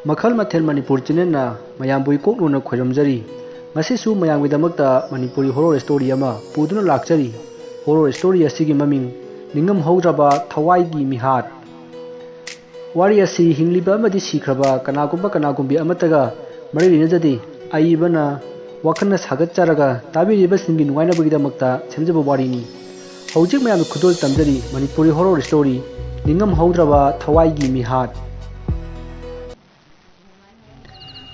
मखल मथेल मणिपुर चैनल मयामबुई कोकलोना खोइरमजरी ngasisu mayamgidamakta manipuri horror story ama puduna lakchari horror story asigi maming ningam hawdraba thawaigi mihat wari asi hingliba amadi sikraba kanagumbi amataga mari rinajadi aibana wakhana thagatcharaga tabiriba singi nungynabagidamакta semjaba wari ni hojik mayam khudol tamjari manipuri horror story ningam hawdraba thawaigi mihat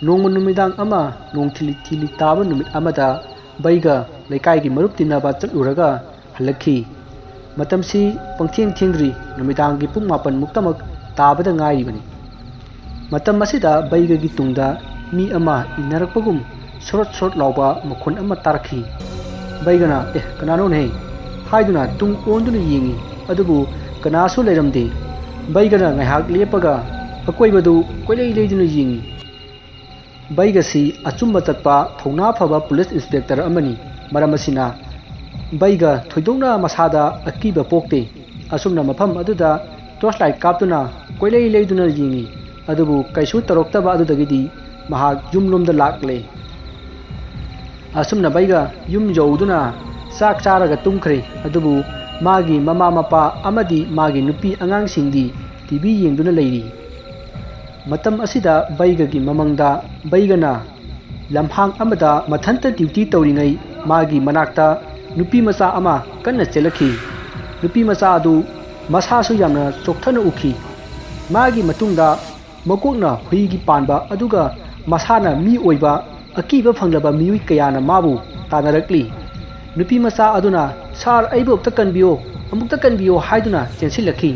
nong numidang ama nong thili taba numit amada baiga laikai gi marup tinaba chatluraga halakhi matamsi pangthing thingri numidang gi pung mapan muktamak tabada ngai bani matam masida baiga gi tungda mi ama inarakpagum short lawba makhon ama tarakhi baigana kanano nei haiduna tung onduna yingi adubu kanasu leiramde baigana ngaihak lepaga akoibadu koilei leiduna yingi baigasi achumba chatpa thona phaba police inspector amani maramasina baiga thoidongna masada akiba pokte asumna mafam aduda torchlight kaptuna koilei leiduna yingi adubu kaisu taroktaba adudagidi mahak yumlomda lakle asumna baiga yum jowduna sak charaga tumkhre adubu magi mama mapa amadi magi nupi angang singdi tv yengduna leiri matam asida baiga gi mamangda baigana lamhang amada mathanta duty tawringai magi manakta nupi macha ama kanna chelakhi nupi macha adu masa su yamna chokthana ukhi magi matungda makokna hui gi panba aduga masana mi oiba akiba phanglaba miui kayana mabu tanarakli nupi macha aduna sar aibo takanbiyo amuk takanbiyo haiduna chensilakhi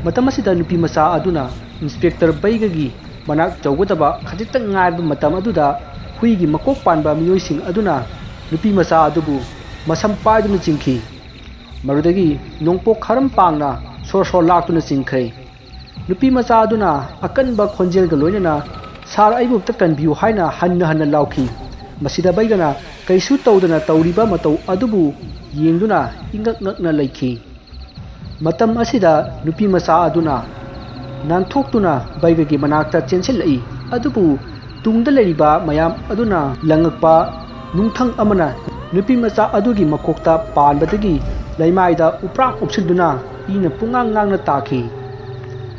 matam asida nupi macha aduna inspector baigagi manak chawgotaba khajitang ngaiba matam aduda huigi makok panba miyoising aduna nupi macha adubu masam paiduna chingkhi marudagi nongpok kharam pangna sor laktuna chingkhai nupi macha aduna akanba khonjel ga loinana sar aibu takan biu haina hanna laukhi masida baigana kaisu tawdana tawriba matau adubu yengduna ingak nakna laikhi matam asida nupi macha aduna nanthoktuna baigagi manakta chensilai adubu tungda leriba mayam aduna langakpa nungthang amana nupi macha adugi makokta panbadagi laimaida uprak upsilduna ina pungang ngangna takhi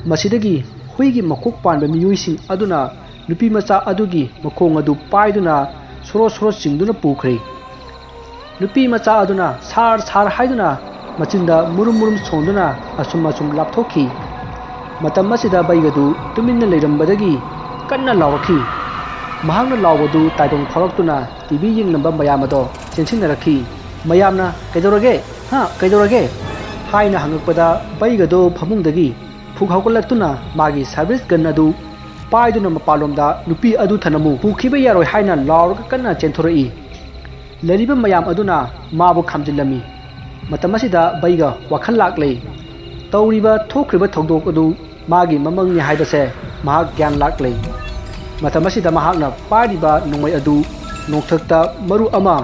masidagi huigi makok panba miyuising aduna nupi macha adugi makong adu paiduna soro singduna pukhre nupi macha aduna sar haiduna machinda murum sonduna asum lapthokhi matam masida baigadu tuminna leirambadagi kanna lawakhi mahangna lawadu taidong thoroktuna tv yingnamba mayamado chensinnarakhi mayamna kaidorage haina hangakpada baigado phamungdagi phukhawkolaktuna magi service gun adu paiduna mapalomda nupi adu thanamu pukhiba yaroi haina lawraga kanna chenthorei leriba mayam aduna mabu khamjilami matam masida baiga wakhal laklei tawriba thokriba thongdok adu magi mamangni haibase mahak gyan laklei matam asida mahakna pariba nongmai adu nokthakta maru ama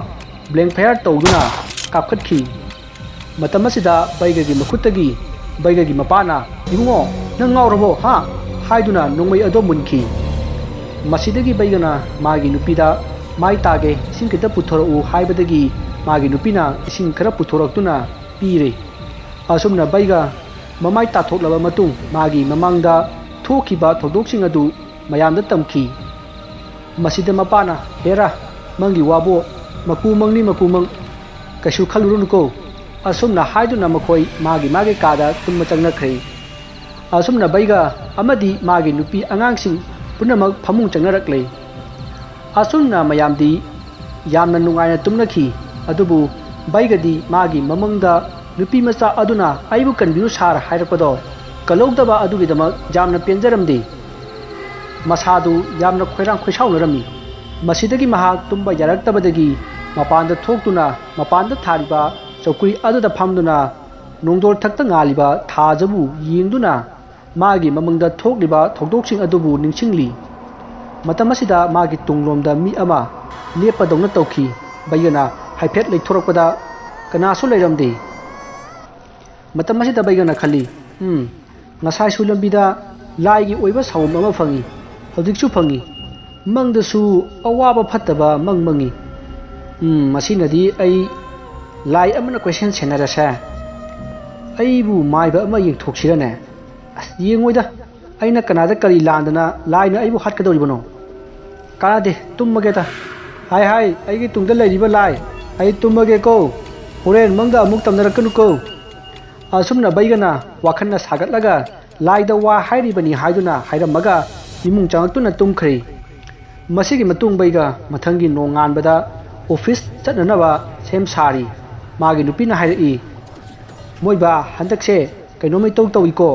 blank fire tawduna kapkhatkhi matam asida baigagi makhutagi baigagi mapana ibungo nang ngawrabo ha haiduna nongmai ado munkhi masidagi baigana magi nupida mai tage singkita puthorau haibadagi magi nupina ising khara puthораktuna pire asumna baiga mamai tathoklaba matung magi mamangda thokiba thodoksin adu mayamda tamkhi masida mapana hera mangi wabo mapumang kashu khalurunuko asumna haiduna makoi magi kada tumma changnakhre asumna baiga amadi magi nupi angangsing punamak phamung changnarakle asumna mayamdi yamna nungaina tumnakhi adubu baigadi magi mamangda nupi macha aduna aibu kanbiu sar hairapado kalogdaba adugidamak jamna penjaramdi masadu yamna khoirang khoisaunarami masidagi mahak tumba yaraktabadagi mapanda thoktuna mapanda thariba chaukuri aduda phamduna nongdor thakta ngaliba thajabu yengduna magi mamangda thokliba thokdoksing adubu ningsingli matamasida magi tunglomda mi ama lepadongna tawkhi baigana haiphet leithorakpada kanasu leiramdi matam asida baigana khali ngasai sulambida lai gi oiba sawum ama fangi ꯍꯧꯖꯤꯛꯁꯨ ꯐꯪꯉꯤ ꯃꯪꯗꯁꯨ ꯑꯋꯥꯕ ꯐꯠꯇꯕ ꯃꯪ ꯃꯪꯉꯤ ꯃꯁꯤꯅꯗꯤ ꯑꯩ ꯂꯥꯏ ꯑꯃꯅ ꯀꯣꯏꯁꯦꯟ ꯁꯦꯟꯅꯔꯁꯦ ꯑꯩꯕꯨ ꯃꯥꯏꯕ ꯑꯃ ꯌꯦꯡꯊꯣꯛꯁꯤꯔꯅꯦ ꯑꯁ ꯌꯦꯡꯉꯣꯏꯗ ꯑꯩꯅ ꯀꯅꯥꯗ ꯀꯔꯤ ꯂꯥꯟꯗꯅ ꯂꯥꯏꯅ ꯑꯩꯕꯨ ꯍꯥꯠꯀꯗꯧꯔꯤꯕꯅꯣ ꯀꯥꯟꯅꯗꯦ ꯇꯨꯝꯃꯒꯦꯗ ꯍꯥꯏ ꯑꯩꯒꯤ ꯇꯨꯡꯗ ꯂꯩꯔꯤꯕ ꯂꯥꯏ ꯑꯩ ꯇꯨꯝꯃꯒꯦꯀꯣ ꯍꯣꯔꯦꯟ ꯃꯪꯗ ꯑꯃꯨꯛ ꯇꯝꯅꯔꯛꯀꯅꯨꯀꯣ ꯑꯁꯨꯝꯅ ꯕꯩꯒꯅ ꯋꯥꯈꯜꯅ ꯁꯥꯒꯠꯂꯒ ꯂꯥꯏꯗ ꯋꯥ ꯍꯥꯏꯔꯤꯕꯅꯤ ꯍꯥꯏꯗꯨꯅ ꯍꯥꯏꯔꯝꯃꯒ ꯏꯃꯨꯡ ꯆꯪꯉꯛꯇꯨꯅ ꯇꯨꯝꯈ꯭ꯔꯦ ꯃꯁꯤꯒꯤ ꯃꯇꯨꯡ ꯕꯩꯒ ꯃꯊꯪꯒꯤ ꯅꯣꯡꯉꯥꯟꯕꯗ ꯑꯣꯐꯤꯁ ꯆꯠꯅꯅꯕ ꯁꯦꯝ ꯁꯥꯔꯤ ꯃꯥꯒꯤ ꯅꯨꯄꯤꯅ ꯍꯥꯏꯔꯛꯏ ꯃꯣꯏꯕ ꯍꯟꯗꯛꯁꯦ ꯀꯩꯅꯣꯝꯃ ꯏꯇꯧ ꯇꯧꯏꯀꯣ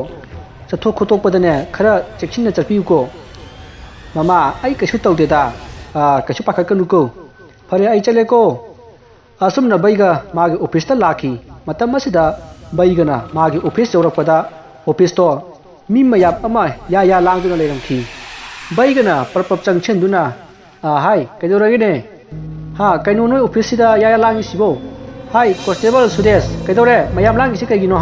ꯆꯠꯊꯣꯛ ꯈꯣꯠꯇꯣꯛꯄꯗꯅꯦ ꯈꯔ ꯆꯦꯛꯁꯤꯟꯅ ꯆꯠꯄꯤꯌꯨꯀꯣ ꯃꯃꯥ ꯑꯩ ꯀꯩꯁꯨ ꯇꯧꯗꯦꯗ ꯀꯩꯁꯨ ꯄꯥꯈꯠꯀꯅꯨꯀꯣ ꯐꯔꯦ ꯑꯩ ꯆꯠꯂꯦꯀꯣ ꯑꯁꯨꯝꯅ ꯕꯩꯒ ꯃꯥꯒꯤ ꯑꯣꯐꯤꯁꯇ ꯂꯥꯛꯈꯤ ꯃꯇꯝ ꯑꯁꯤꯗ ꯕꯩꯒꯅ ꯃꯥꯒꯤ ꯑꯣꯐꯤꯁ ꯌꯧꯔꯛꯄꯗ ꯑꯣꯐꯤꯁꯇꯣ ꯃꯤ ꯃꯌꯥꯝ ꯑꯃ ꯌꯥ ꯂꯥꯡꯗꯨꯅ ꯂꯩꯔꯝꯈꯤ ꯕꯩꯒꯅ ꯄꯔꯄꯞ ꯆꯪꯁꯤꯟꯗꯨꯅ ꯍꯥꯏ ꯀꯩꯗꯧꯔꯒꯦꯅꯦ ꯀꯩꯅꯣ ꯅꯣꯏ ꯑꯣꯐꯤꯁꯁꯤꯗ ꯌꯥ ꯂꯥꯡꯉꯤꯁꯤꯕꯣ ꯍꯥꯏ ꯀꯣꯟꯁꯇꯦꯕꯜ ꯁꯨꯗꯦꯁ ꯀꯩꯗꯧꯔꯦ ꯃꯌꯥꯝ ꯂꯥꯡꯉꯤꯁꯤ ꯀꯩꯒꯤꯅꯣ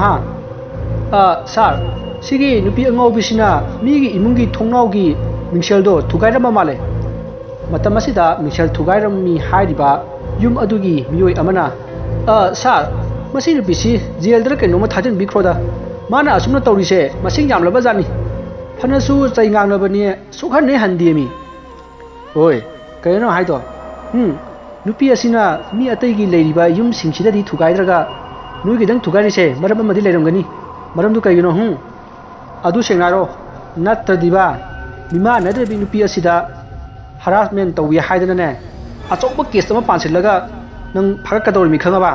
ꯁꯥꯔ ꯁꯤꯒꯤ ꯅꯨꯄꯤ ꯑꯉꯧꯕꯤꯁꯤꯅ ꯃꯤꯒꯤ ꯏꯃꯨꯡꯒꯤ ꯊꯣꯡꯅꯥꯎꯒꯤ ꯃꯤꯡꯁꯦꯜꯗꯣ ꯊꯨꯒꯥꯏꯔꯝꯕ ꯃꯥꯜꯂꯦ ꯃꯇꯝ ꯑꯁꯤꯗ ꯃꯤꯡꯁꯦꯜ ꯊꯨꯒꯥꯏꯔꯝꯃꯤ ꯍꯥꯏꯔꯤꯕ ꯌꯨꯝ ꯑꯗꯨꯒꯤ ꯃꯤꯑꯣꯏ ꯑꯃꯅ ꯁꯥꯔ ꯃꯁꯤ ꯅꯨꯄꯤꯁꯤ ꯖꯦꯜꯗꯔ ꯀꯩꯅꯣꯝꯃ ꯊꯥꯖꯤꯟꯕꯤꯈ꯭ꯔꯣꯗ ꯃꯥꯅ ꯑꯁꯨꯝꯅ ꯇꯧꯔꯤꯁꯦ ꯃꯁꯤꯡ ꯌꯥꯝꯂꯕ ꯖꯥꯠꯅꯤ ꯐꯅꯁꯨ ꯆꯩ ꯉꯥꯡꯂꯕꯅꯤ ꯁꯣꯛꯍꯟꯅꯦ ꯍꯟꯗꯦꯃꯤ ꯍꯣꯏ ꯀꯩꯅꯣ ꯍꯥꯏꯗꯣ ꯅꯨꯄꯤ ꯑꯁꯤꯅ ꯃꯤ ꯑꯇꯩꯒꯤ ꯂꯩꯔꯤꯕ ꯌꯨꯝꯁꯤꯡꯁꯤꯗꯗꯤ ꯊꯨꯒꯥꯏꯗ꯭ꯔꯒ ꯅꯣꯏꯒꯤꯗꯪ ꯊꯨꯒꯥꯏꯔꯤꯁꯦ ꯃꯔꯝ ꯑꯃꯗꯤ ꯂꯩꯔꯝꯒꯅꯤ ꯃꯔꯝꯗꯨ ꯀꯩꯒꯤꯅꯣ ꯑꯗꯨ ꯁꯦꯡꯅ ꯍꯥꯏꯔꯣ ꯅꯠꯇ꯭ꯔꯗꯤꯕ ꯃꯤꯃꯥꯟꯅꯗ꯭ꯔꯕꯤ ꯅꯨꯄꯤ ꯑꯁꯤꯗ ꯍꯔꯥꯁꯃꯦꯟ ꯇꯧꯏ ꯍꯥꯏꯗꯅꯅꯦ ꯑꯆꯧꯕ ꯀꯦꯁ ꯑꯃ ꯄꯥꯟꯁꯤꯜꯂꯒ ꯅꯪ ꯐꯥꯒꯠꯀꯗꯧꯔꯤꯃꯤ ꯈꯪꯉꯕ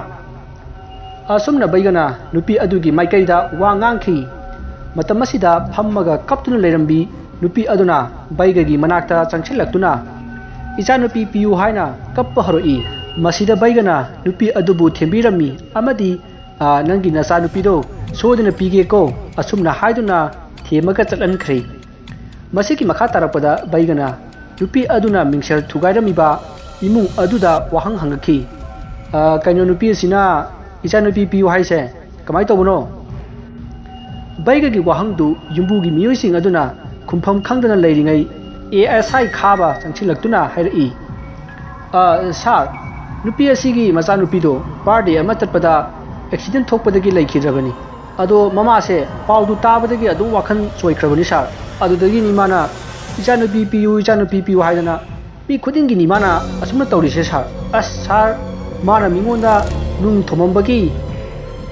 ꯑꯁꯨꯝꯅ ꯕꯩꯒꯅ ꯅꯨꯄꯤ ꯑꯗꯨꯒꯤ ꯃꯥꯏꯀꯩꯗ ꯋꯥ ꯉꯥꯡꯈꯤ ꯃꯇꯝ ꯑꯁꯤꯗ ꯐꯝꯃꯒ ꯀꯞꯇꯨꯅ ꯂꯩꯔꯝꯕꯤ ꯅꯨꯄꯤ ꯑꯗꯨꯅ ꯕꯩꯒꯒꯤ ꯃꯅꯥꯛꯇ ꯆꯪꯁꯤꯜꯂꯛꯇꯨꯅ ꯏꯆꯥꯅꯨꯄꯤ ꯄꯤꯌꯨ ꯍꯥꯏꯅ ꯀꯞꯄ ꯍꯧꯔꯛꯏ ꯃꯁꯤꯗ ꯕꯩꯒꯅ ꯅꯨꯄꯤ ꯑꯗꯨꯕꯨ ꯊꯦꯝꯕꯤꯔꯝꯃꯤ ꯑꯃꯗꯤ ꯅꯪꯒꯤ ꯅꯆꯥꯅꯨꯄꯤꯗꯣ ꯁꯣꯏꯗꯅ ꯄꯤꯒꯦꯀꯣ ꯑꯁꯨꯝꯅ ꯍꯥꯏꯗꯨꯅ ꯊꯦꯝꯃꯒ ꯆꯠꯍꯟꯈ꯭ꯔꯦ ꯃꯁꯤꯒꯤ ꯃꯈꯥ ꯇꯥꯔꯛꯄꯗ ꯕꯩꯒꯅ ꯅꯨꯄꯤ ꯑꯗꯨꯅ ꯃꯤꯡꯁꯦꯜ ꯊꯨꯒꯥꯏꯔꯝꯃꯤꯕ ꯏꯃꯨꯡ ꯑꯗꯨꯗ ꯋꯥꯍꯪ ꯍꯪꯉꯛꯈꯤ ꯀꯩꯅꯣ ꯅꯨꯄꯤ ꯑꯁꯤꯅ ꯏꯆꯥꯅꯨꯄꯤ ꯄꯤꯌꯨ ꯍꯥꯏꯁꯦ ꯀꯃꯥꯏꯅ ꯇꯧꯕꯅꯣ ꯕꯩꯒꯒꯤ ꯋꯥꯍꯪꯗꯨ ꯌꯨꯝꯕꯨꯒꯤ ꯃꯤꯑꯣꯏꯁꯤꯡ ꯑꯗꯨꯅ ꯈꯨꯝꯐꯝ ꯈꯪꯗꯅ ꯂꯩꯔꯤꯉꯩ ASI ꯈꯥꯕ ꯆꯪꯁꯤꯜꯂꯛꯇꯨꯅ ꯍꯥꯏꯔꯛꯏ ꯁꯥꯔ ꯅꯨꯄꯤ ꯑꯁꯤꯒꯤ ꯃꯆꯥꯅꯨꯄꯤꯗꯣ ꯕꯥꯔꯗꯦ ꯑꯃ ꯆꯠꯄꯗ ꯑꯦꯛꯁꯤꯗꯦꯟ ꯊꯣꯛꯄꯗꯒꯤ ꯂꯩꯈꯤꯗ꯭ꯔꯕꯅꯤ ꯑꯗꯣ ꯃꯃꯥꯁꯦ ꯄꯥꯎꯗꯨ ꯇꯥꯕꯗꯒꯤ ꯑꯗꯨꯝ ꯋꯥꯈꯜ ꯆꯣꯏꯈ꯭ꯔꯕꯅꯤ ꯁꯥꯔ ꯑꯗꯨꯗꯒꯤꯅꯤ ꯃꯥꯅ ꯏꯆꯥꯅꯨꯄꯤ ꯄꯤꯌꯨ ꯍꯥꯏꯗꯅ ꯃꯤ ꯈꯨꯗꯤꯡꯒꯤꯅꯤ ꯃꯥꯅ ꯑꯁꯨꯝꯅ ꯇꯧꯔꯤꯁꯦ ꯁꯥꯔ ꯁꯥꯔ ꯃꯥꯅ ꯃꯤꯉꯣꯟꯗ ꯅꯨꯡ ꯊꯣꯝꯃꯝꯕꯒꯤ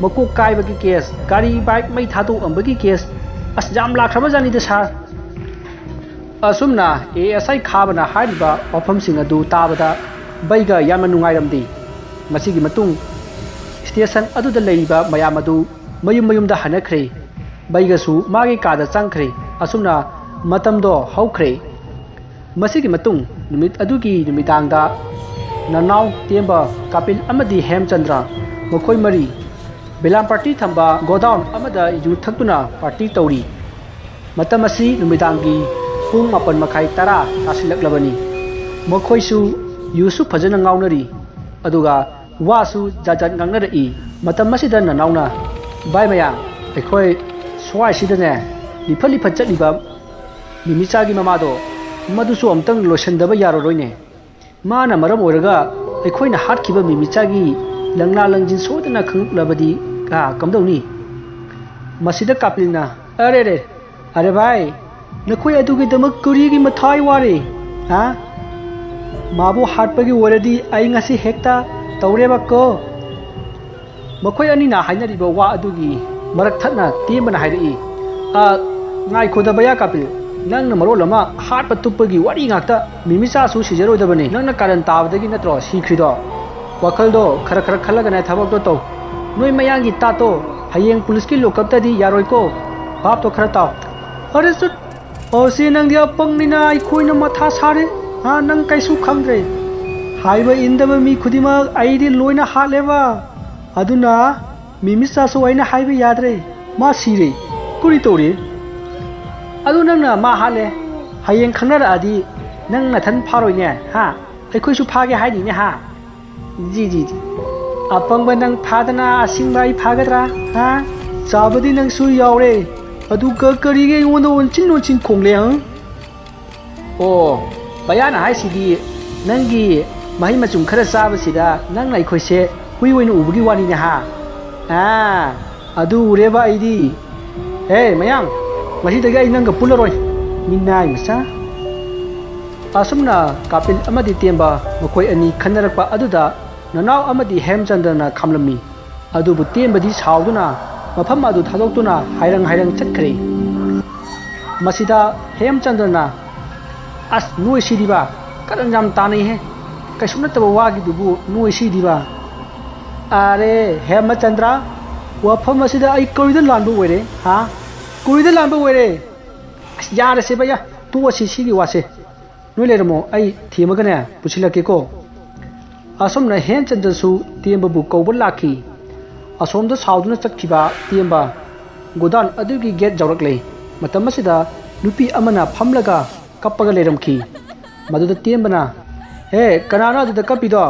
ꯃꯀꯣꯛ ꯀꯥꯏꯕꯒꯤ ꯀꯦꯁ ꯒꯥꯔꯤ ꯕꯥꯏꯛ ꯃꯩ ꯊꯥꯗꯣꯛꯑꯝꯕꯒꯤ ꯀꯦꯁ ꯌꯥꯝ ꯂꯥꯛꯈ꯭ꯔꯕꯖꯥꯠꯅꯤꯗ ꯁꯥꯔ ꯑꯁꯨꯝꯅ ASI ꯈꯥꯕꯅ ꯍꯥꯏꯔꯤꯕ ꯋꯥꯐꯝꯁꯤꯡ ꯑꯗꯨ ꯇꯥꯕꯗ ꯕꯩꯒ ꯌꯥꯝꯅ ꯅꯨꯡꯉꯥꯏꯔꯝꯗꯦ ꯃꯁꯤꯒꯤ ꯃꯇꯨꯡ ꯁ꯭ꯇꯦꯁꯟ ꯑꯗꯨꯗ ꯂꯩꯔꯤꯕ ꯃꯌꯥꯝ ꯑꯗꯨ ꯃꯌꯨꯝꯗ ꯍꯟꯅꯈ꯭ꯔꯦ ꯕꯩꯒꯁꯨ ꯃꯥꯒꯤ ꯀꯥꯗ ꯆꯪꯈ꯭ꯔꯦ ꯑꯁꯨꯝꯅ ꯃꯇꯝꯗꯣ ꯍꯧꯈ꯭ꯔꯦ ꯃꯁꯤꯒꯤ ꯃꯇꯨꯡ ꯅꯨꯃꯤꯠ ꯑꯗꯨꯒꯤ ꯅꯨꯃꯤꯗꯥꯡꯗ ꯅꯅꯥꯎ ꯇꯦꯝꯕ ꯀꯥꯄꯤꯜ ꯑꯃꯗꯤ ꯍꯦꯝꯆꯟꯗ꯭ꯔ ꯃꯈꯣꯏ ꯃꯔꯤ ꯕꯦꯂꯥꯝ ꯄꯥꯔꯇꯤ ꯊꯝꯕ ꯒꯣꯗꯥꯎꯟ ꯑꯃꯗ ꯌꯨ ꯊꯛꯇꯨꯅ ꯄꯥꯔꯇꯤ ꯇꯧꯔꯤ ꯃꯇꯝ ꯑꯁꯤ ꯅꯨꯃꯤꯗꯥꯡꯒꯤ ꯄꯨꯡ 9:30 ꯇꯥꯁꯤꯜꯂꯛꯂꯕꯅꯤ ꯃꯈꯣꯏꯁꯨ ꯌꯨꯁꯨ ꯐꯖꯅ ꯉꯥꯎꯅꯔꯤ ꯑꯗꯨꯒ ꯋꯥꯁꯨ ꯖꯥꯠ ꯉꯥꯡꯅꯔꯛꯏ ꯃꯇꯝ ꯑꯁꯤꯗ ꯅꯅꯥꯎꯅ ꯚꯥꯏ ꯃꯌꯥꯝ ꯑꯩꯈꯣꯏ ꯁ꯭ꯋꯥꯏꯁꯤꯗꯅꯦ ꯂꯤꯐꯠ ꯆꯠꯂꯤꯕ ꯃꯤꯃꯤꯆꯥꯒꯤ ꯃꯃꯥꯗꯣ ꯃꯗꯨꯁꯨ ꯑꯝꯇꯪ ꯂꯣꯏꯁꯤꯟꯗꯕ ꯌꯥꯔꯔꯣꯏꯅꯦ ꯃꯥꯅ ꯃꯔꯝ ꯑꯣꯏꯔꯒ ꯑꯩꯈꯣꯏꯅ ꯍꯥꯠꯈꯤꯕ ꯃꯤꯃꯤꯆꯥꯒꯤ ꯂꯪꯂꯥ ꯂꯪꯖꯤꯟ ꯁꯣꯏꯗꯅ ꯈꯪꯂꯛꯂꯕꯗꯤ ꯀꯝꯗꯧꯅꯤ ꯃꯁꯤꯗ ꯀꯥꯄꯤꯜꯅ ꯑꯔꯦ ꯚꯥꯏ नखोई अदुगीदमक कुरीगी मथाई वारे माबु हाटपगी वरदी आई ngasi hekta तौरेबको मखोई अनिना हाइनरिबा वा अदुगी मरक थतना तेमना हाइरई ngai खोदबया कापिल नंगना मरोलमा हाट पतुपगी वारी ngakta मिमिचा सु सिजरोदबने नंगना कारण ताबदगी नत्रो सिख्रिदो वखलदो खर खलगा ना थबक तो नोय मयांगी तातो हयेंग पुलिस की लोकअपतदी यारोइको बाप तो खर ताव अरे सुट ओसे नंग पंगनिना अखोइना मथा सारे नंग कैसु खंग्रे हाइब इंदब मी खुदिमा आइदि लोइना हालेबा अदुना मिमिसासु आइना हाइब याद्रे मा सिरे कुरि तोरे अदु नंगना मा हाले हयेंग खंगनरादि नंग नथन फारोइने अखोइसु फागे हाइनिने जी अपंग नंग फादना असिंग बाई फागद्रा चाबदी नंग सु यावरे अदुगा करिगे ओनो ओनचिन खोंगले ꯑꯣ ꯕꯌꯥꯅ ꯍꯥꯏꯁꯤꯗꯤ ꯅꯪꯒꯤ ꯃꯍꯩ ꯃꯆꯨꯝ ꯈꯔ ꯆꯥꯕꯁꯤꯗ ꯅꯪꯅ ꯑꯩꯈꯣꯏꯁꯦ ꯍꯨꯏ ꯑꯣꯏꯅ ꯎꯕꯒꯤ ꯋꯥꯅꯤꯅꯦ ꯍꯥ ꯑꯗꯨ ꯎꯔꯦꯕ ꯑꯩꯗꯤ ꯍꯦ ꯃꯌꯥꯡ ꯉꯁꯤꯗꯒꯤ ꯑꯩ ꯅꯪꯒ ꯄꯨꯜꯂꯔꯣꯏ ꯃꯤꯅꯥꯏ ꯃꯆꯥ ꯑꯁꯨꯝꯅ ꯀꯥꯄꯤꯜ ꯑꯃꯗꯤ ꯇꯦꯝꯕ ꯃꯈꯣꯏ ꯑꯅꯤ ꯈꯟꯅꯔꯛꯄ ꯑꯗꯨꯗ ꯅꯅꯥꯎ ꯑꯃꯗꯤ ꯍꯦꯝꯆꯟꯗ꯭ꯔꯅ ꯈꯥꯝꯂꯝꯃꯤ ꯑꯗꯨꯕꯨ ꯇꯦꯝꯕꯗꯤ ꯁꯥꯎꯗꯨꯅ ꯃꯐꯝ ꯑꯗꯨ ꯊꯥꯗꯣꯛꯇꯨꯅ ꯍꯥꯏꯔꯪ ꯆꯠꯈ꯭ꯔꯦ ꯃꯁꯤꯗ ꯍꯦꯝꯆꯟꯗ꯭ꯔꯅ ꯑꯁ ꯅꯣꯏ ꯁꯤꯗꯤꯕ ꯀꯔꯟ ꯌꯥꯝ ꯇꯥꯅꯩꯍꯦ ꯀꯩꯁꯨ ꯅꯠꯇꯕ ꯋꯥꯒꯤꯗꯨꯕꯨ ꯅꯣꯏ ꯁꯤꯗꯤꯕ ꯑꯔꯦ ꯍꯦꯃꯆꯟꯗ꯭ꯔ ꯋꯥꯐꯝ ꯑꯁꯤꯗ ꯑꯩ ꯀꯔꯤꯗ ꯂꯥꯟꯕ ꯑꯣꯏꯔꯦ ꯀꯔꯤꯗ ꯂꯥꯟꯕ ꯑꯣꯏꯔꯦ ꯑꯁ ꯌꯥꯔꯁꯦ ꯕꯌꯥ ꯇꯣꯛꯑꯁꯤ ꯁꯤꯒꯤ ꯋꯥꯁꯦ ꯅꯣꯏ ꯂꯩꯔꯝꯃꯣ ꯑꯩ ꯊꯦꯝꯃꯒꯅꯦ ꯄꯨꯁꯤꯜꯂꯛꯀꯦꯀꯣ ꯑꯁꯣꯝꯅ ꯍꯦꯝꯆꯟꯗ꯭ꯔꯁꯨ ꯇꯦꯝꯕꯕꯨ ꯀꯧꯕ ꯂꯥꯛꯈꯤ ꯑꯁꯣꯝꯗ ꯁꯥꯎꯗꯨꯅ ꯆꯠꯈꯤꯕ ꯇꯦꯝꯕ ꯒꯣꯗꯥꯎꯟ ꯑꯗꯨꯒꯤ ꯒꯦꯠ ꯌꯧꯔꯛꯂꯦ ꯃꯇꯝ ꯑꯁꯤꯗ ꯅꯨꯄꯤ ꯑꯃꯅ ꯐꯝꯂꯒ ꯀꯞꯄꯒ ꯂꯩꯔꯝꯈꯤ ꯃꯗꯨꯗ ꯇꯦꯝꯕꯅ ꯍꯦ ꯀꯅꯥꯅꯣ ꯑꯗꯨꯗ ꯀꯞꯄꯤꯗꯣ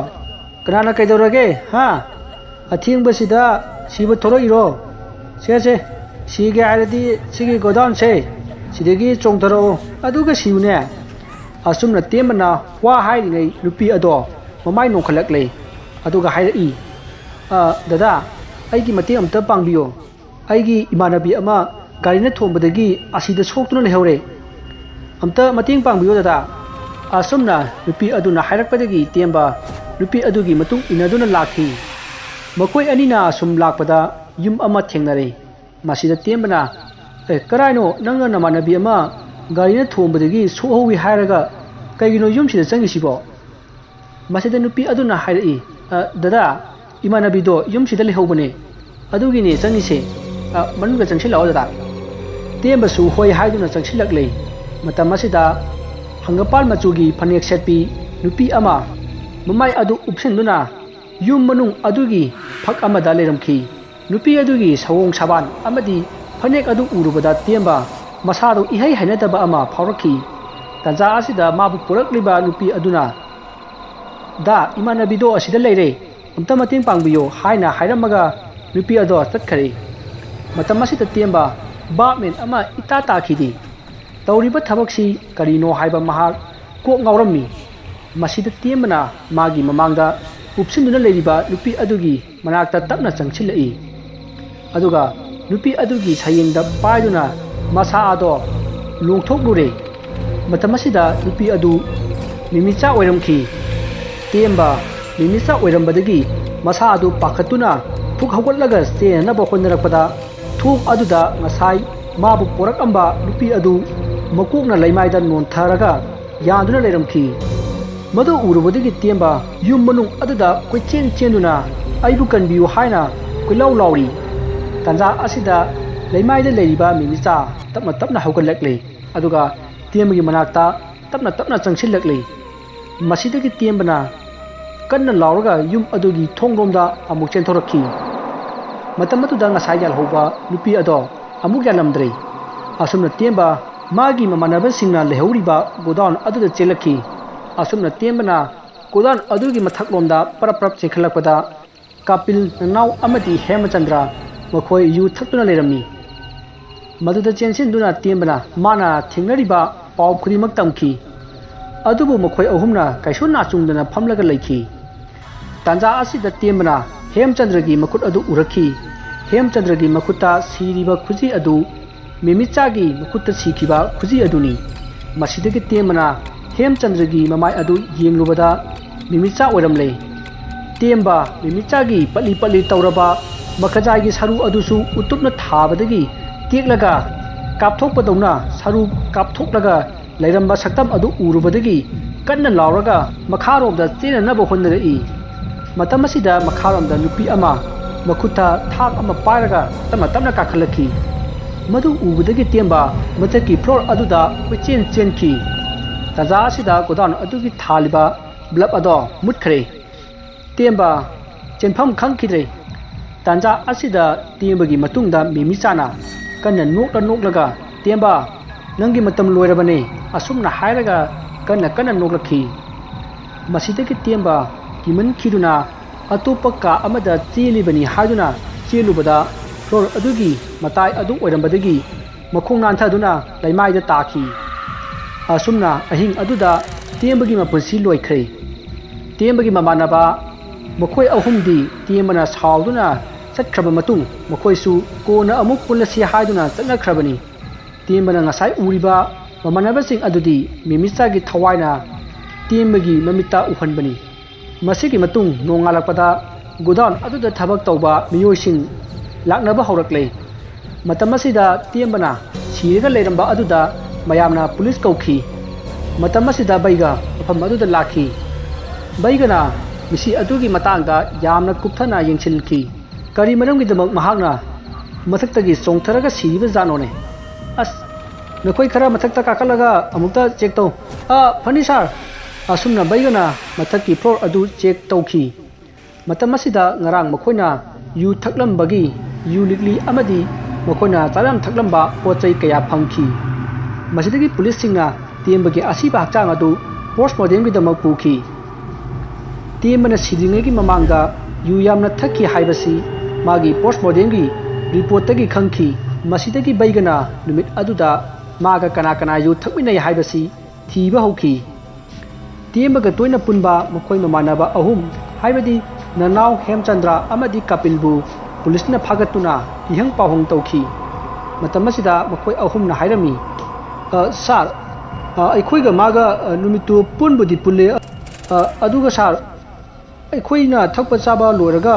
ꯀꯅꯥꯅ ꯀꯩꯗꯧꯔꯒꯦ ꯑꯊꯦꯡꯕꯁꯤꯗ ꯁꯤꯕ ꯊꯣꯔꯛꯏꯔꯣ ꯁꯦ ꯁꯤꯒꯦ ꯍꯥꯏꯔꯗꯤ ꯁꯤꯒꯤ ꯒꯣꯗꯥꯎꯟꯁꯦ ꯁꯤꯗꯒꯤ ꯆꯣꯡꯊꯔꯛꯑꯣ ꯑꯗꯨꯒ ꯁꯤꯌꯨꯅꯦ ꯑꯁꯨꯝꯅ ꯇꯦꯝꯕꯅ ꯋꯥ ꯍꯥꯏꯔꯤꯉꯩ ꯅꯨꯄꯤ ꯑꯗꯣ ꯃꯃꯥꯏ ꯅꯣꯡꯈꯠꯂꯛꯂꯦ ꯑꯗꯨꯒ ꯍꯥꯏꯔꯛꯏ ꯗꯗꯥ ꯑꯩꯒꯤ ꯃꯇꯦꯡ ꯑꯝꯇ ꯄꯥꯡꯕꯤꯌꯣ ꯑꯩꯒꯤ ꯏꯃꯥꯟꯅꯕꯤ ꯑꯃ ꯒꯥꯔꯤꯅ ꯊꯣꯝꯕꯗꯒꯤ ꯑꯁꯤꯗ ꯁꯣꯛꯇꯨꯅ ꯂꯩꯍꯧꯔꯦ ꯑꯝꯇ ꯃꯇꯦꯡ ꯄꯥꯡꯕꯤꯌꯣ ꯗꯗꯥ ꯑꯁꯨꯝꯅ ꯅꯨꯄꯤ ꯑꯗꯨꯅ ꯍꯥꯏꯔꯛꯄꯗꯒꯤ ꯇꯦꯝꯕ ꯅꯨꯄꯤ ꯑꯗꯨꯒꯤ ꯃꯇꯨꯡ ꯏꯟꯅꯗꯨꯅ ꯂꯥꯛꯈꯤ ꯃꯈꯣꯏ ꯑꯅꯤꯅ ꯑꯁꯨꯝ ꯂꯥꯛꯄꯗ ꯌꯨꯝ ꯑꯃ ꯊꯦꯡꯅꯔꯦ ꯃꯁꯤꯗ ꯇꯦꯝꯕꯅ ꯀꯔꯥꯏꯅꯣ ꯅꯪꯅ ꯅꯃꯥꯟꯅꯕꯤ ꯑꯃ ꯒꯥꯔꯤꯅ ꯊꯣꯝꯕꯗꯒꯤ ꯁꯣꯛꯍꯧꯋꯤ ꯍꯥꯏꯔꯒ ꯀꯩꯒꯤꯅꯣ ꯌꯨꯝꯁꯤꯗ ꯆꯪꯉꯤꯁꯤꯕꯣ ꯃꯁꯤꯗ ꯅꯨꯄꯤ ꯑꯗꯨꯅ ꯍꯥꯏꯔꯛꯏ ꯗꯗꯥ ꯏꯃꯥꯟꯅꯕꯤꯗꯣ ꯌꯨꯝꯁꯤꯗ ꯂꯩꯍꯧꯕꯅꯦ ꯑꯗꯨꯒꯤꯅꯦ ꯆꯪꯉꯤꯁꯦ ꯃꯅꯨꯡꯗ ꯆꯪꯁꯤꯜꯂꯛꯑꯣ ꯗꯗꯥ ꯇꯦꯝꯕꯁꯨ ꯍꯣꯏ ꯍꯥꯏꯗꯨꯅ ꯆꯪꯁꯤꯜꯂꯛꯂꯦ ꯃꯇꯝ ꯑꯁꯤꯗ ꯍꯪꯒꯄꯥꯜ ꯃꯆꯨꯒꯤ ꯐꯅꯦꯛ ꯁꯦꯠꯄꯤ ꯅꯨꯄꯤ ꯑꯃ ꯃꯃꯥꯏ ꯑꯗꯨ ꯎꯞꯁꯤꯟꯗꯨꯅ ꯌꯨꯝ ꯃꯅꯨꯡ ꯑꯗꯨꯒꯤ ꯐꯛ ꯑꯃꯗ ꯂꯩꯔꯝꯈꯤ ꯅꯨꯄꯤ ꯑꯗꯨꯒꯤ ꯁꯑꯣꯡ ꯁꯥꯕꯥꯟ ꯑꯃꯗꯤ ꯐꯅꯦꯛ ꯑꯗꯨ ꯎꯔꯨꯕꯗ ꯇꯦꯝꯕ ꯃꯁꯥꯗꯨ ꯏꯍꯩ ꯍꯩꯅꯗꯕ ꯑꯃ ꯐꯥꯎꯔꯛꯈꯤ ꯇꯥꯟꯖꯥ ꯑꯁꯤꯗ ꯃꯥꯕꯨ ꯄꯨꯔꯛꯂꯤꯕ ꯅꯨꯄꯤ ꯑꯗꯨꯅ ꯗꯥ ꯏꯃꯥꯟꯅꯕꯤꯗꯣ ꯑꯁꯤꯗ ꯂꯩꯔꯦ ꯑꯝꯇ ꯃꯇꯦꯡ ꯄꯥꯡꯕꯤꯌꯣ ꯍꯥꯏꯅ ꯍꯥꯏꯔꯝꯃꯒ ꯅꯨꯄꯤ ꯑꯗꯣ ꯆꯠꯈꯔꯦ ꯃꯇꯝ ꯑꯁꯤꯗ ꯇꯦꯝꯕ ꯕꯥꯞꯃꯦꯟ ꯑꯃ ꯏꯇꯥ ꯇꯥꯈꯤꯗꯦ ꯇꯧꯔꯤꯕ ꯊꯕꯛꯁꯤ ꯀꯔꯤꯅꯣ ꯍꯥꯏꯕ ꯃꯍꯥꯛ ꯀꯣꯛ ꯉꯥꯎꯔꯝꯃꯤ ꯃꯁꯤꯗ ꯇꯦꯝꯕꯅ ꯃꯥꯒꯤ ꯃꯃꯥꯡꯗ ꯎꯞꯁꯤꯟꯗꯨꯅ ꯂꯩꯔꯤꯕ ꯅꯨꯄꯤ ꯑꯗꯨꯒꯤ ꯃꯅꯥꯛꯇ ꯇꯞꯅ ꯆꯪꯁꯤꯜꯂꯛꯏ ꯑꯗꯨꯒ ꯅꯨꯄꯤ ꯑꯗꯨꯒꯤ ꯁꯌꯦꯡꯗ ꯄꯥꯏꯗꯨꯅ ꯃꯁꯥ ꯑꯗꯣ ꯂꯣꯡꯊꯣꯛꯂꯨꯔꯦ ꯃꯇꯝ ꯑꯁꯤꯗ ꯅꯨꯄꯤ ꯑꯗꯨ ꯃꯤꯃꯤꯆꯥ ꯑꯣꯏꯔꯝꯈꯤ ꯇꯦꯝꯕ ꯃꯤꯃꯤꯆꯥ ꯑꯣꯏꯔꯝꯕꯗꯒꯤ ꯃꯁꯥ ꯑꯗꯨ ꯄꯥꯈꯠꯇꯨꯅ ꯐꯨꯛ ꯍꯧꯒꯠꯂꯒ ꯆꯦꯟꯅꯕ ꯍꯣꯠꯅꯔꯛꯄꯗ ꯊꯣꯡ ꯑꯗꯨꯗ ꯉꯁꯥꯏ ꯃꯥꯕꯨ ꯄꯣꯔꯛꯑꯝꯕ ꯅꯨꯄꯤ ꯑꯗꯨ ꯃꯀꯣꯛꯅ ꯂꯩꯃꯥꯏꯗ ꯅꯣꯟꯊꯔꯒ ꯌꯥꯟꯗꯨꯅ ꯂꯩꯔꯝꯈꯤ ꯃꯗꯨ ꯎꯔꯨꯕꯗꯒꯤ ꯇꯦꯝꯕ ꯌꯨꯝ ꯃꯅꯨꯡ ꯑꯗꯨꯗ ꯀꯣꯏꯆꯦꯟ ꯆꯦꯟꯗꯨꯅ ꯑꯩꯕꯨ ꯀꯟꯕꯤꯌꯨ ꯍꯥꯏꯅ ꯀꯣꯏꯂꯥꯎ ꯂꯥꯎꯔꯤ ꯇꯥꯟꯖꯥ ꯑꯁꯤꯗ ꯂꯩꯃꯥꯏꯗ ꯂꯩꯔꯤꯕ ꯃꯤꯃꯤꯆꯥ ꯇꯞꯅ ꯍꯧꯒꯠꯂꯛꯂꯦ ꯑꯗꯨꯒ ꯇꯦꯝꯕꯒꯤ ꯃꯅꯥꯛꯇ ꯇꯞꯅ ꯆꯪꯁꯤꯜꯂꯛꯂꯦ ꯃꯁꯤꯗꯒꯤ ꯇꯦꯝꯕꯅ कन्ना लाउरगा युम अदुगी थोंगरोमदा अमुक चेंथोरखी मतम अदुदा ngасai यालहौबा नुपी अदो अमुक यालमद्रे असुमना तेंबा मागी ममानबसिंगना लेहौरिबा गोडाउन अदुदा चेलखी असुमना तेंबना गोडाउन अदुगी मथकलोमदा परप्रप चेखलकपदा कापिल नाव अमदी हेमचंद्र मखोय यु थक्तुना लेरमी मदुदा चेंसिनदुना तेंबना माना थेंगनरिबा पाव खुदिमक तमखी अदुबु मखोय अहुमना कैसो नाचुंगदना फमलगा लैखी तांजा असिदा तेंबना हेमचंद्रगी मकुट अदु उरखी हेमचंद्रगी मकुटा सीरीबा खुजी अदु मिमिचागी मकुट सीखिबा खुजी अदुनी मसिदगी तेंबना हेमचंद्रगी ममाय अदु येंगलुबदा मिमिचा ओरमले तेंबा मिमिचागी पल्ली पल्ली तौरबा मखजागी सरु अदुसु उतुपना थाबदगी तेगलगा कापथोकपदौना सरु कापथोकलगा लैरंबा सक्तम अदु उरुबदगी कन्ना लाउरगा मखारोमदा चेननबा होनरई मतम असिदा मखारोमदा नुपी अमा मखुता थाक अमा पायरगा तमना काखलखी मधु उबदगी तेंबा मथकी फ्लोर अदुदा क्वेचेन चेनखी ताजा असिदा गोदान अदुगी थालिबा ब्लब अदो मुटखरे तेंबा चेनफम खंखिद्रे तांजा असिदा तेंबगी मतुंगदा मिमिचाना कन्ना नोकलगा तेंबा नंगी मतम लोयरबने असुमना हायरगा कन्ना नोकलखी मसिदगी तेंबा किमन खिदुना अतोप का अमदा चेलिबनी हादुना चेलुबदा फ्लोर अदुगी मताय अदु ओरंबदगी मखोंग नांथादुना लैमायदा ताखी asumna ahing aduda tiembagi mapunsi loikhre tiembagi mamanaba makhoi ahumdi tiembana sauduna satkraba matung makhoi su kona amuk pulasi haiduna chaknakrabani tiembana ngasai uriba mamanaba sing adudi mimisa gi thawaina tiembagi mamita uhanbani masigi matung nongalakpada godown aduda thabak tawba miyoising laknaba haurakle matamasida tiembana sirga leiramba aduda mayamna police kauki matamasida baiga afam aduda lakhi baigana misi adugi matangda yamna kupthana yengsilki kari manamgi damak mahakna mathakta songtharaga siriba janone as nakoi khara mathakta kakalaga amukta check taw phani sir asumna baigana mathakki floor adu check tawki matamasida ngarang makhoina yu thaklambagi yu likli amadi makhoina charam thaklamba pochai kaya phangki masidagi police singna tiembagi asiba hakchang adu postmortem gi damak puki tiembana sidingegi mamangda yu yamna thakki haibasi magi postmortem gi report tagi khangki masidagi baigana numit aduda maga kana yu thakminai haibasi thiba hauki tiembaga toina punba makhoi mamanaba ahum haibadi nanaw hemchandra amadi kapilbu police na phagatuna ihang pahong tawki matamasida makhoi ahumna hairami sar aikhoiga maga numitu punbudi pulle aduga sar aikhoina thakpa chaba loiraga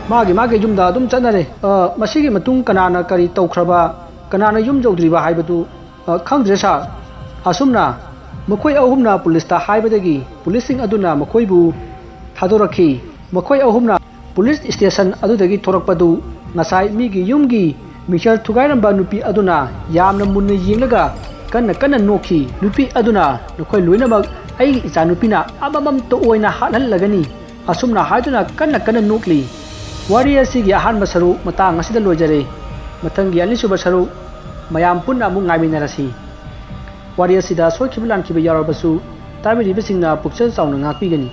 magi yumda adum chanare masigi matung kanana kari tawkhraba kanana yum jawdriba haibadu khangdre sar asumna makhoi ahumna police ta haibadagi policing aduna makhoibu thadorakhi makhoi ahumna police station adudagi thorakpadu ngasai migi yumgi michal thugairamba nupi aduna yamna munna yenglaga kanna nokhi nupi aduna nokhoi loinamak ai icha nupina amamam to oina halallagani asumna haiduna kanna nokli wari asigi ahanba saru matang asida lojare mathangi alisuba saru mayam punna mu ngaiminarasi wari asida soikhiblan kibe yawrabasu tabiri bisingna pukchal chauna ngakpigani